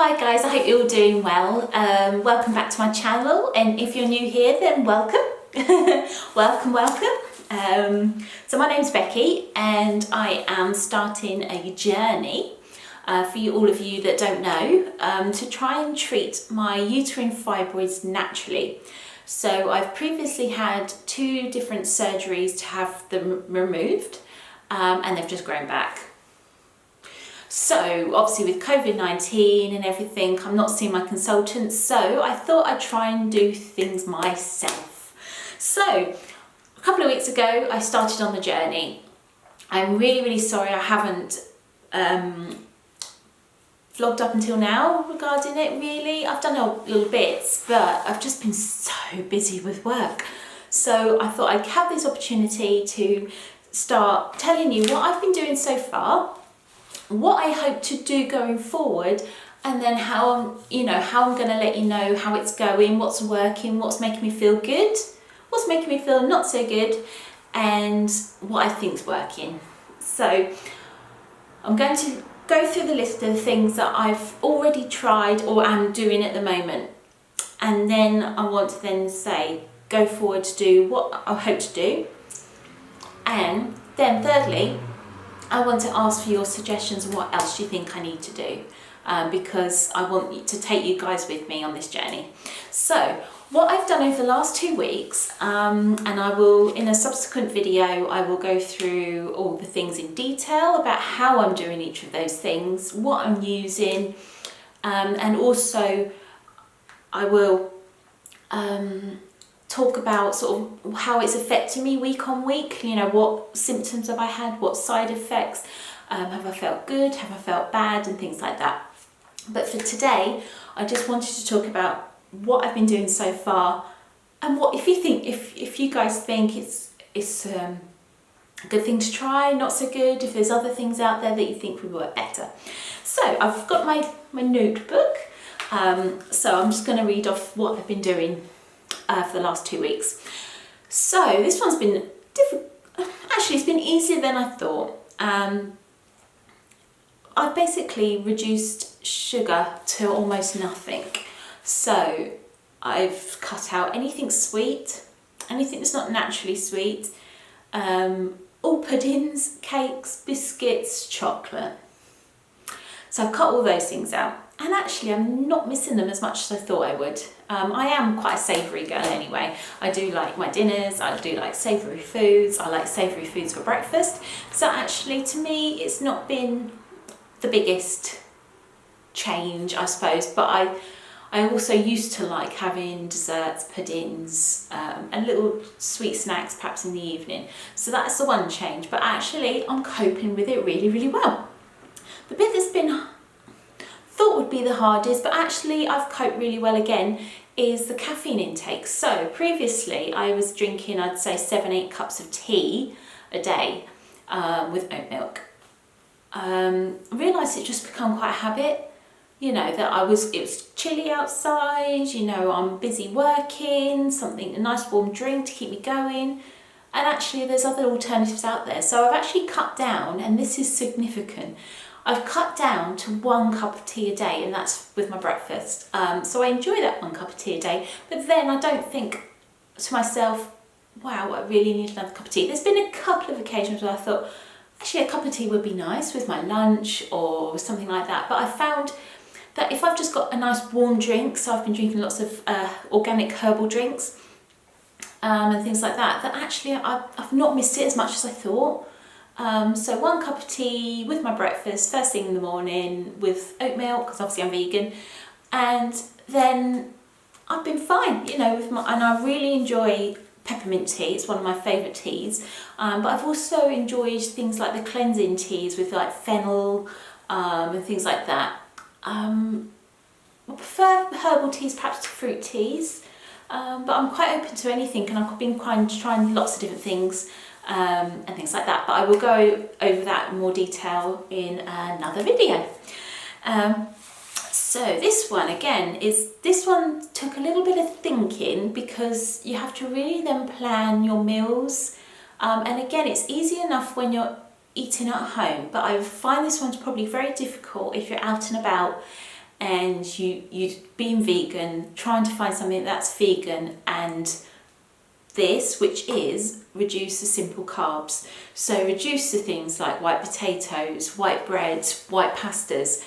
Hi guys, I hope you're all doing well. Welcome back to my channel, and if you're new here then welcome. welcome. So my name's Becky and I am starting a journey for all of you that don't know to try and treat my uterine fibroids naturally. So I've previously had 2 different surgeries to have them removed and they've just grown back. So obviously with COVID-19 and everything, I'm not seeing my consultant, so I thought I'd try and do things myself. So a couple of weeks ago, I started on the journey. I'm really sorry I haven't vlogged up until now regarding it really. I've done little bits, but I've just been so busy with work. So I thought I'd have this opportunity to start telling you what I've been doing so far, what I hope to do going forward, and then how I'm going to let you know how it's going, what's working, what's making me feel good, what's making me feel not so good, and what I think's working. So I'm going to go through the list of the things that I've already tried or am doing at the moment, and then I want to then say go forward to do what I hope to do, and then thirdly I want to ask for your suggestions on what else you think I need to do, because I want to take you guys with me on this journey. So what I've done over the last 2 weeks, and I will, in a subsequent video, I will go through all the things in detail about how I'm doing each of those things, what I'm using, and also I will talk about sort of how it's affecting me week on week. You know, what symptoms have I had, what side effects, have I felt good, have I felt bad, and things like that. But for today, I just wanted to talk about what I've been doing so far, and what if you guys think it's a good thing to try, not so good, if there's other things out there that you think would work better. So I've got my notebook, so I'm just going to read off what I've been doing for the last 2 weeks. So this one's been different. Actually, it's been easier than I thought. I've basically reduced sugar to almost nothing. So I've cut out anything sweet, anything that's not naturally sweet, all puddings, cakes, biscuits, chocolate. So I've cut all those things out, and actually I'm not missing them as much as I thought I would. I am quite a savoury girl anyway. I do like my dinners, I do like savoury foods, I like savoury foods for breakfast. So actually to me it's not been the biggest change, I suppose, but I also used to like having desserts, puddings, and little sweet snacks perhaps in the evening. So that's the one change, but actually I'm coping with it really well. The bit that's been thought would be the hardest, but actually I've coped really well again, is the caffeine intake. So previously I was drinking, I'd say 7-8 cups of tea a day with oat milk. I realised it just become quite a habit, you know, that it was chilly outside, you know, I'm busy working, a nice warm drink to keep me going, and actually there's other alternatives out there. So I've actually cut down, and this is significant, I've cut down to 1 cup of tea a day, and that's with my breakfast. So I enjoy that 1 cup of tea a day, but then I don't think to myself, wow, I really need another cup of tea. There's been a couple of occasions where I thought, actually a cup of tea would be nice with my lunch or something like that, but I found that if I've just got a nice warm drink, so I've been drinking lots of organic herbal drinks and things like that, that actually I've not missed it as much as I thought. So 1 cup of tea with my breakfast first thing in the morning with oat milk, because obviously I'm vegan, and then I've been fine, you know, and I really enjoy peppermint tea. It's one of my favourite teas, but I've also enjoyed things like the cleansing teas with like fennel and things like that. I prefer herbal teas perhaps to fruit teas, but I'm quite open to anything, and I've been trying lots of different things and things like that, but I will go over that in more detail in another video. So this one again this one took a little bit of thinking, because you have to really then plan your meals, and again it's easy enough when you're eating at home, but I find this one's probably very difficult if you're out and about and you're being vegan, trying to find something that's vegan and this, which is reduce the simple carbs. So reduce the things like white potatoes, white bread, white pastas,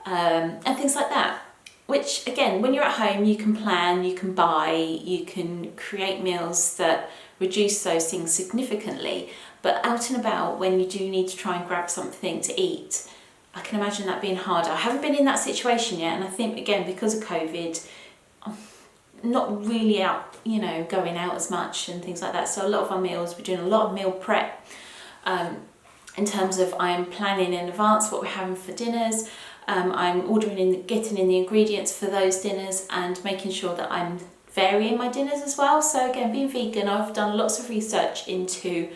and things like that. Which again, when you're at home, you can plan, you can buy, you can create meals that reduce those things significantly. But out and about, when you do need to try and grab something to eat, I can imagine that being harder. I haven't been in that situation yet, and I think again, because of COVID, I'm not really out, you know, going out as much and things like that. So a lot of our meals, we're doing a lot of meal prep in terms of I'm planning in advance what we're having for dinners. I'm getting in the ingredients for those dinners and making sure that I'm varying my dinners as well. So again, being vegan, I've done lots of research into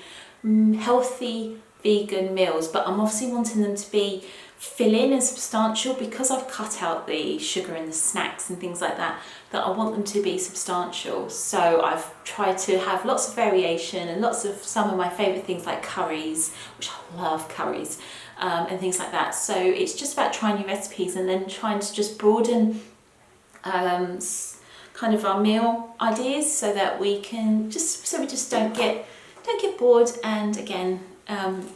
healthy vegan meals, but I'm obviously wanting them to be filling and substantial because I've cut out the sugar in the snacks and things like that, that I want them to be substantial. So I've tried to have lots of variation and lots of some of my favourite things like curries, which I love curries, and things like that. So it's just about trying new recipes and then trying to just broaden kind of our meal ideas so that we can just don't get bored, and again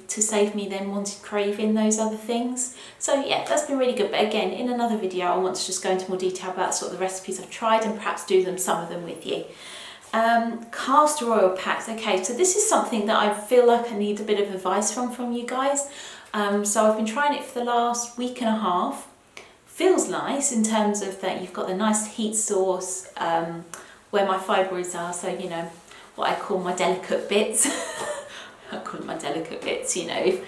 to save me then craving those other things. So yeah, that's been really good. But again, in another video I want to just go into more detail about sort of the recipes I've tried and perhaps do some of them with you. Castor oil packs. Okay, so this is something that I feel like I need a bit of advice from you guys. So I've been trying it for the last week and a half. Feels nice in terms of that you've got the nice heat source where my fibroids are, so you know what I call my delicate bits. I call it my delicate bits, you know.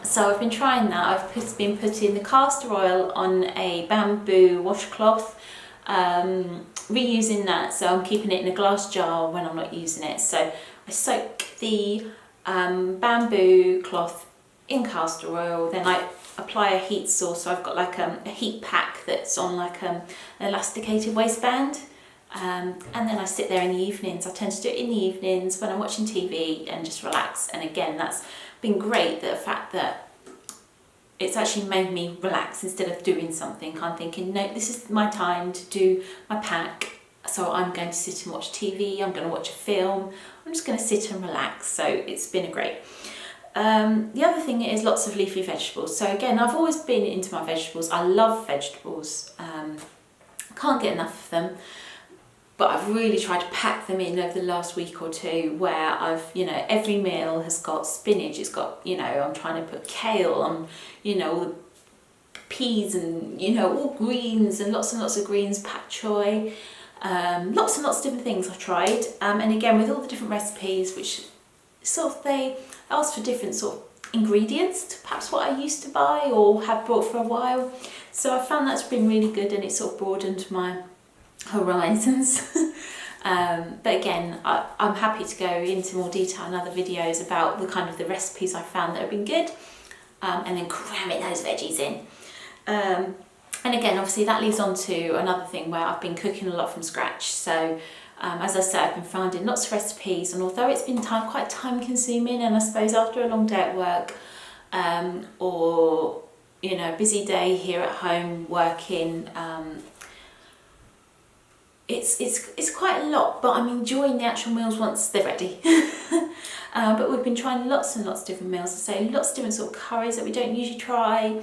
So I've been trying that. I've been putting the castor oil on a bamboo washcloth, reusing that, so I'm keeping it in a glass jar when I'm not using it. So I soak the bamboo cloth in castor oil, then I apply a heat source. So I've got like a heat pack that's on like an elasticated waistband. And then I sit there in the evenings. I tend to do it in the evenings when I'm watching TV and just relax. And again, that's been great, the fact that it's actually made me relax instead of doing something. I'm thinking, no, this is my time to do my pack. So I'm going to sit and watch TV, I'm going to watch a film, I'm just going to sit and relax. So it's been great. The other thing is lots of leafy vegetables. So again, I've always been into my vegetables. I love vegetables. Can't get enough of them. But I've really tried to pack them in over the last week or two, where I've, you know, every meal has got spinach, it's got, you know, I'm trying to put kale, you know, all the peas and, you know, all greens and lots of greens, pak choy, lots and lots of different things I've tried. And again, with all the different recipes, which sort of they ask for different sort of ingredients to perhaps what I used to buy or have bought for a while. So I found that's been really good, and it's sort of broadened my horizons. But again, I'm happy to go into more detail in other videos about the kind of the recipes I found that have been good, and then cramming those veggies in. And again, obviously that leads on to another thing where I've been cooking a lot from scratch. So as I said, I've been finding lots of recipes, and although it's been quite time consuming, and I suppose after a long day at work, or you know, busy day here at home working, it's quite a lot, but I'm enjoying the actual meals once they're ready. But we've been trying lots and lots of different meals. I say lots of different sort of curries that we don't usually try,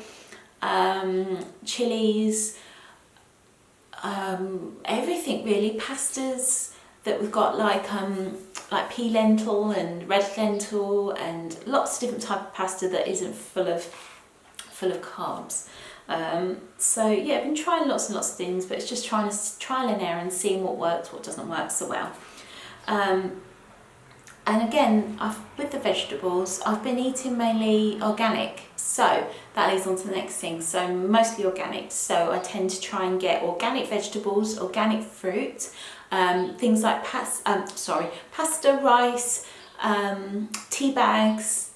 chilies, everything really, pastas that we've got like pea lentil and red lentil, and lots of different type of pasta that isn't full of carbs. So yeah, I've been trying lots and lots of things, but it's just trying to trial and error and seeing what works, what doesn't work so well. And again, with the vegetables, I've been eating mainly organic, so that leads on to the next thing. So mostly organic, so I tend to try and get organic vegetables, organic fruit, things like pasta, rice, tea bags,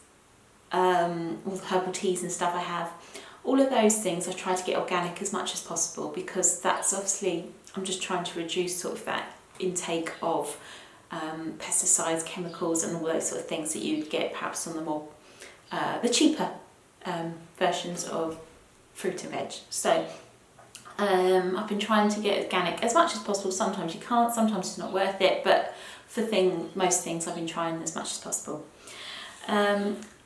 all the herbal teas and stuff I have. All of those things I try to get organic as much as possible, because that's obviously, I'm just trying to reduce sort of that intake of pesticides, chemicals and all those sort of things that you'd get perhaps on the more, the cheaper versions of fruit and veg. So I've been trying to get organic as much as possible. Sometimes you can't, sometimes it's not worth it, but for most things I've been trying as much as possible.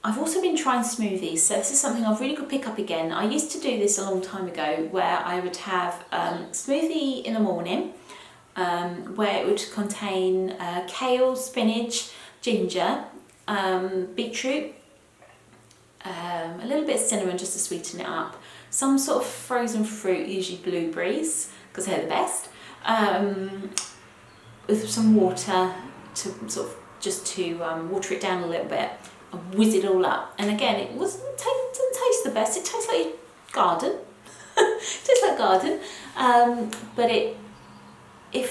I've also been trying smoothies, so this is something I've really got to pick up again. I used to do this a long time ago, where I would have smoothie in the morning, where it would contain kale, spinach, ginger, beetroot, a little bit of cinnamon just to sweeten it up, some sort of frozen fruit, usually blueberries because they're the best, with some water to sort of water it down a little bit and whiz it all up. And again, it doesn't taste the best. It tastes like garden. It tastes like garden, but it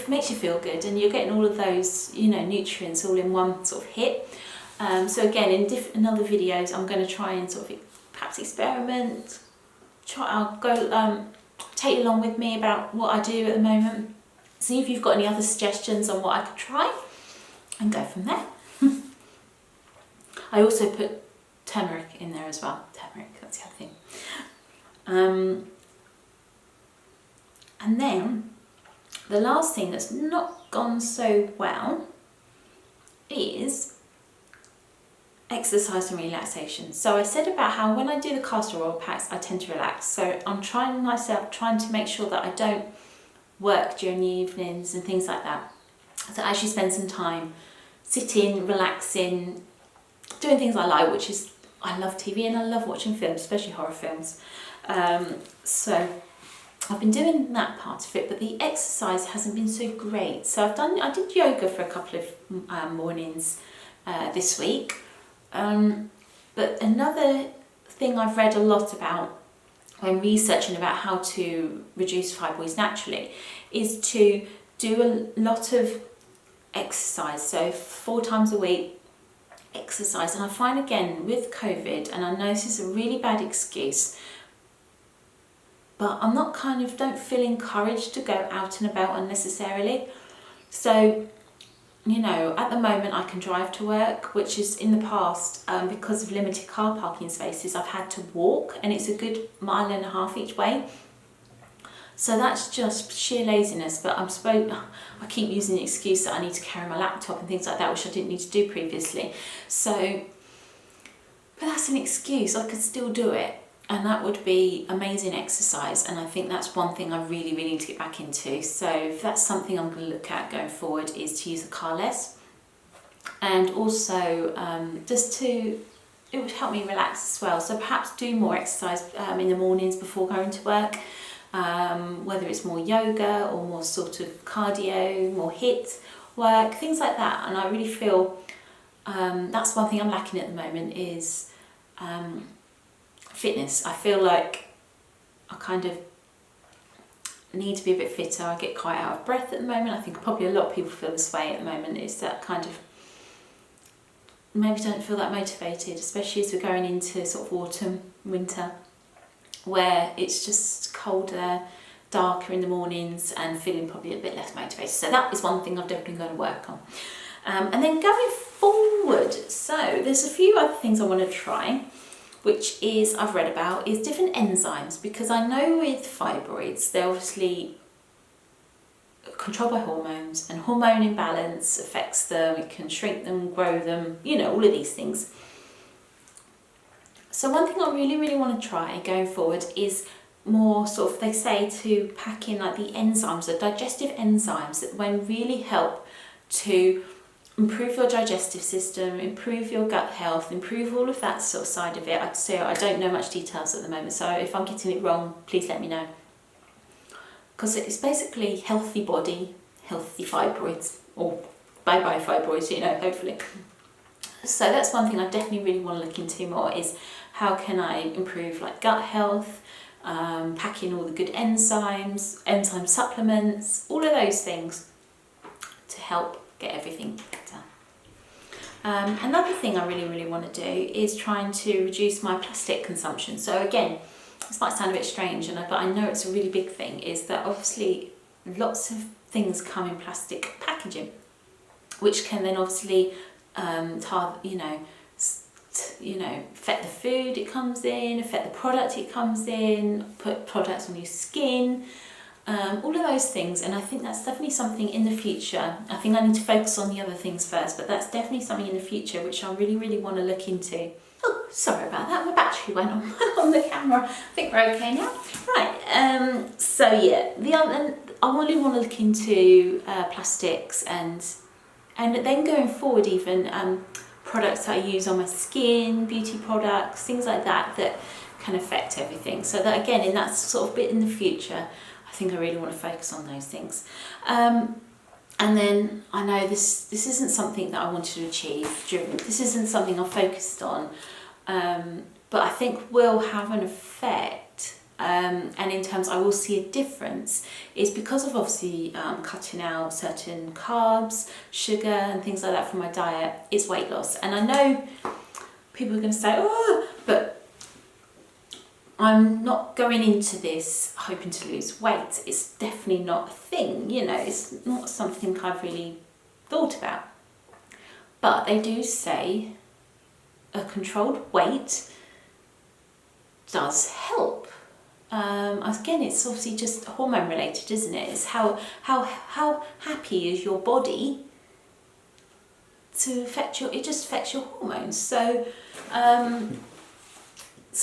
makes you feel good, and you're getting all of those, you know, nutrients all in one sort of hit. So again, in other videos, I'm going to try and sort of perhaps experiment. I'll go take you along with me about what I do at the moment. See if you've got any other suggestions on what I could try, and go from there. I also put turmeric in there as well. Turmeric, that's the other thing. And then the last thing that's not gone so well is exercise and relaxation. So I said about how when I do the castor oil packs, I tend to relax. So I'm trying to make sure that I don't work during the evenings and things like that. So I actually spend some time sitting, relaxing, doing things I like, which is, I love TV and I love watching films, especially horror films. So I've been doing that part of it, but the exercise hasn't been so great. So I did yoga for a couple of mornings this week. But another thing I've read a lot about when researching about how to reduce fibroids naturally is to do a lot of exercise. So 4 times a week exercise. And I find again with COVID, and I know this is a really bad excuse, but I'm not don't feel encouraged to go out and about unnecessarily. So, you know, at the moment I can drive to work, which is in the past, because of limited car parking spaces, I've had to walk, and it's a good 1.5 miles each way. So that's just sheer laziness, but I keep using the excuse that I need to carry my laptop and things like that, which I didn't need to do previously. So, but that's an excuse, I could still do it. And that would be amazing exercise, and I think that's one thing I really need to get back into. So if that's something I'm going to look at going forward, is to use the car less, and also it would help me relax as well. So perhaps do more exercise in the mornings before going to work, whether it's more yoga or more sort of cardio, more HIIT work, things like that. And I really feel that's one thing I'm lacking at the moment is fitness. I feel like I kind of need to be a bit fitter. I get quite out of breath at the moment. I think probably a lot of people feel this way at the moment, is that kind of maybe don't feel that motivated, especially as we're going into sort of autumn, winter, where it's just colder, darker in the mornings, and feeling probably a bit less motivated. So that is one thing I've definitely got to work on. And then going forward, so there's a few other things I want to try, which is, I've read about, is different enzymes, because I know with fibroids, they're obviously controlled by hormones, and hormone imbalance affects them. It can shrink them, grow them, you know, all of these things. So one thing I really want to try going forward is more sort of, they say to pack in like the enzymes, the digestive enzymes that really help to improve your digestive system, improve your gut health, improve all of that sort of side of it. So I don't know much details at the moment, so if I'm getting it wrong, please let me know. Because it's basically healthy body, healthy fibroids, or bye-bye fibroids, you know, hopefully. So that's one thing I definitely really want to look into more, is how can I improve like gut health, pack in all the good enzymes, enzyme supplements, all of those things to help get everything better. Another thing I really want to do is trying to reduce my plastic consumption. So again, this might sound a bit strange, but I know it's a really big thing, is that obviously lots of things come in plastic affect the food it comes in, affect the product it comes in, put products on your skin, all of those things. And I think that's definitely something in the future. I think I need to focus on the other things first, but that's definitely something in the future which I really, really want to look into. Oh, sorry about that, my battery went on, on the camera. I think we're okay now. Right, so yeah, I really want to look into plastics and then going forward even products that I use on my skin, beauty products, things like that can affect everything. So that again, in that sort of bit in the future, I think I really want to focus on those things. And then I know this isn't something that I wanted to achieve this isn't something I focused on, but I think will have an effect, and in terms I will see a difference, is because of obviously cutting out certain carbs, sugar and things like that from my diet. It's weight loss, and I know people are going to say, oh, but I'm not going into this hoping to lose weight. It's definitely not a thing, it's not something I've really thought about. But they do say a controlled weight does help. Again, it's obviously just hormone related, isn't it? It's how happy is your body to affect it just affects your hormones. So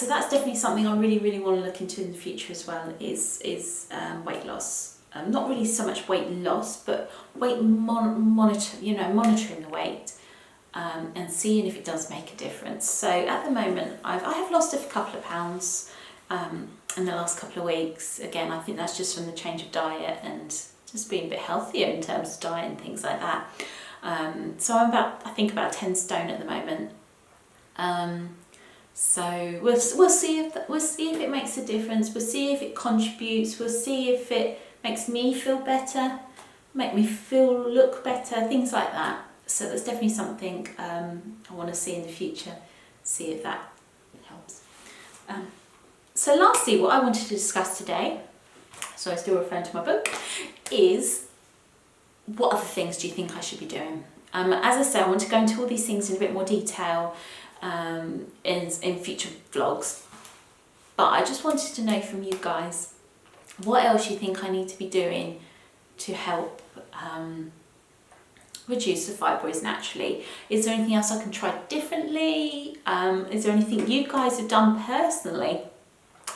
that's definitely something I really, really want to look into in the future as well, is weight loss. Not really so much weight loss, but weight monitoring the weight, and seeing if it does make a difference. So at the moment, I have lost a couple of pounds in the last couple of weeks. Again, I think that's just from the change of diet and just being a bit healthier in terms of diet and things like that. So I'm I think about 10 stone at the moment. So we'll see if it makes a difference. We'll see if it contributes. We'll see if it makes me feel better, make me look better, things like that. So that's definitely something I want to see in the future. See if that helps. So lastly, what I wanted to discuss today, so I still referring to my book, is what other things do you think I should be doing? As I say, I want to go into all these things in a bit more detail in future vlogs, but I just wanted to know from you guys what else you think I need to be doing to help reduce the fibroids naturally. Is there anything else I can try differently? Is there anything you guys have done personally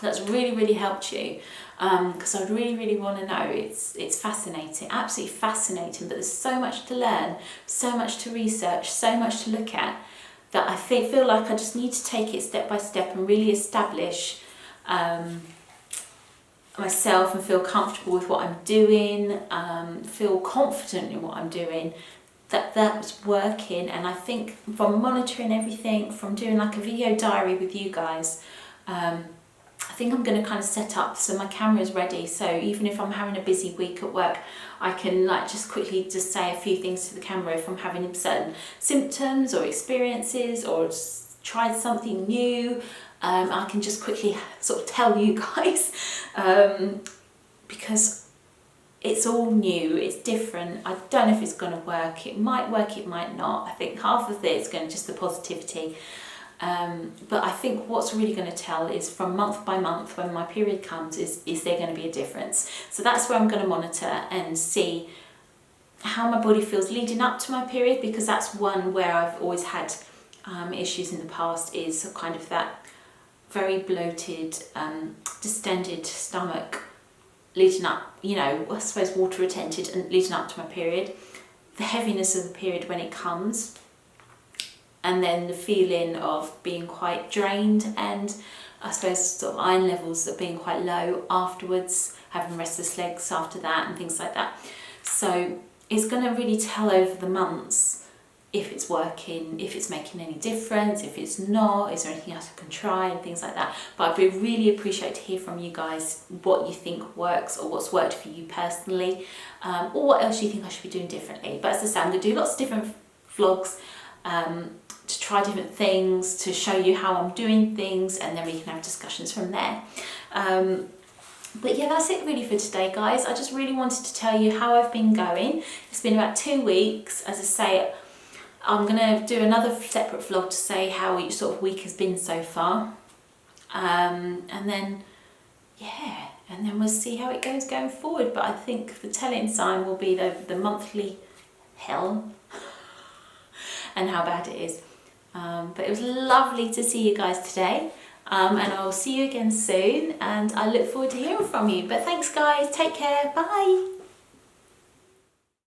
that's really, really helped you? Because I really, really want to know. It's fascinating, absolutely fascinating, but there's so much to learn, so much to research, so much to look at, that I feel like I just need to take it step by step and really establish myself and feel comfortable with what I'm doing, feel confident in what I'm doing, that's working. And I think from monitoring everything, from doing like a video diary with you guys, I think I'm going to kind of set up so my camera's ready, so even if I'm having a busy week at work, I can like just quickly just say a few things to the camera if I'm having certain symptoms or experiences or tried something new. I can just quickly sort of tell you guys, because it's all new, it's different. I don't know if it's going to work, it might not. I think half of it is going to just the positivity. But I think what's really going to tell is from month by month when my period comes, is there going to be a difference? So that's where I'm going to monitor and see how my body feels leading up to my period, because that's one where I've always had issues in the past, is kind of that very bloated, distended stomach leading up, I suppose water retentive and leading up to my period, the heaviness of the period when it comes, and then the feeling of being quite drained, and I suppose sort of iron levels that being quite low afterwards, having restless legs after that and things like that. So it's going to really tell over the months if it's working, if it's making any difference, if it's not, is there anything else I can try and things like that. But I'd really appreciate to hear from you guys what you think works or what's worked for you personally, or what else you think I should be doing differently. But as I say, I'm going to do lots of different vlogs, to try different things, to show you how I'm doing things, and then we can have discussions from there. But yeah, that's it really for today, guys. I just really wanted to tell you how I've been going. It's been about 2 weeks. As I say, I'm going to do another separate vlog to say how each sort of week has been so far. And then, yeah, and then we'll see how it goes going forward. But I think the telling sign will be the monthly hell and how bad it is. But it was lovely to see you guys today. And I'll see you again soon. And I look forward to hearing from you. But thanks, guys. Take care. Bye.